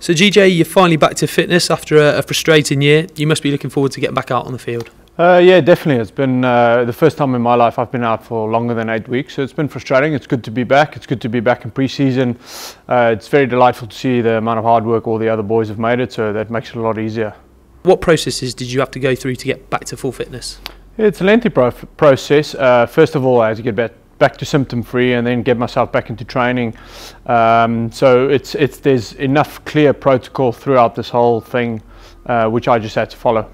So GJ, you're finally back to fitness after a frustrating year. You must be looking forward to getting back out on the field. Yeah, definitely. It's been the first time in my life I've been out for longer than 8 weeks, so it's been frustrating. It's good to be back. It's good to be back in pre-season. It's very delightful to see the amount of hard work all the other boys have made it, so that makes it a lot easier. What processes did you have to go through to get back to full fitness? It's a lengthy process. First of all, I had to get back to symptom-free and then get myself back into training. So there's enough clear protocol throughout this whole thing, which I just had to follow.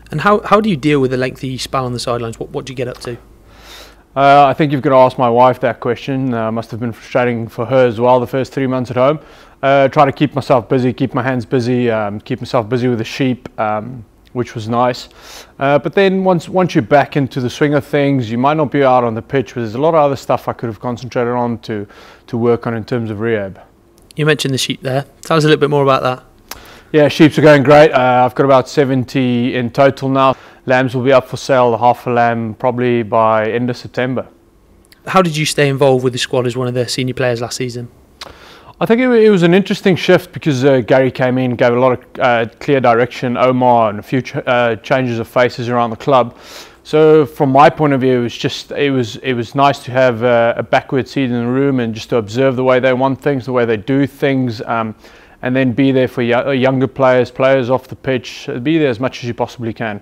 And how do you deal with a lengthy spell on the sidelines? What do you get up to? I think you've got to ask my wife that question. Must have been frustrating for her as well the first 3 months at home. Try to keep myself busy, keep my hands busy, keep myself busy with the sheep, which was nice. But then once you're back into the swing of things, you might not be out on the pitch, but there's a lot of other stuff I could have concentrated on to work on in terms of rehab. You mentioned the sheep there. Tell us a little bit more about that. Yeah, sheeps are going great. I've got about 70 in total now. Lambs will be up for sale, the half a lamb, probably by end of September. How did you stay involved with the squad as one of the senior players last season? I think it was an interesting shift because Gary came in, gave a lot of clear direction, Omar, and a few changes of faces around the club. So from my point of view, it was nice to have a backward seat in the room and just to observe the way they want things, the way they do things. And then be there for younger players off the pitch, be there as much as you possibly can.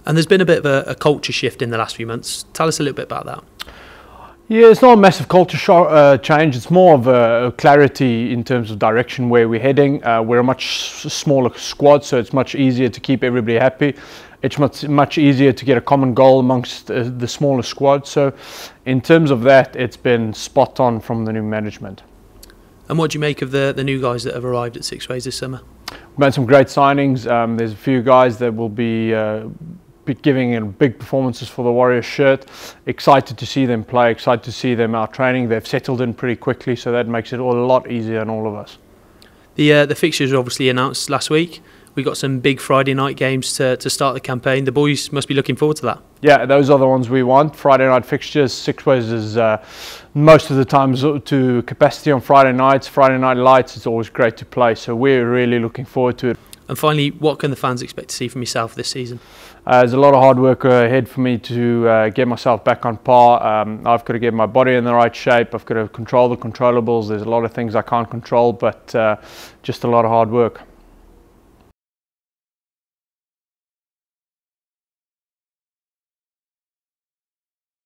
And there's been a bit of a culture shift in the last few months. Tell us a little bit about that. Yeah, it's not a massive culture change. It's more of a clarity in terms of direction where we're heading. We're a much smaller squad, so it's much easier to keep everybody happy. It's much easier to get a common goal amongst the smaller squad. So in terms of that, it's been spot on from the new management. And what do you make of the new guys that have arrived at Sixways this summer? We've made some great signings. There's a few guys that will be giving big performances for the Warriors shirt. Excited to see them play, excited to see them out training. They've settled in pretty quickly, so that makes it a lot easier on all of us. The fixtures were obviously announced last week. We got some big Friday night games to start the campaign. The boys must be looking forward to that. Yeah, those are the ones we want. Friday night fixtures. Sixways is most of the time to capacity on Friday nights. Friday night lights, it's always great to play. So we're really looking forward to it. And finally, what can the fans expect to see from yourself this season? There's a lot of hard work ahead for me to get myself back on par. I've got to get my body in the right shape. I've got to control the controllables. There's a lot of things I can't control, but just a lot of hard work.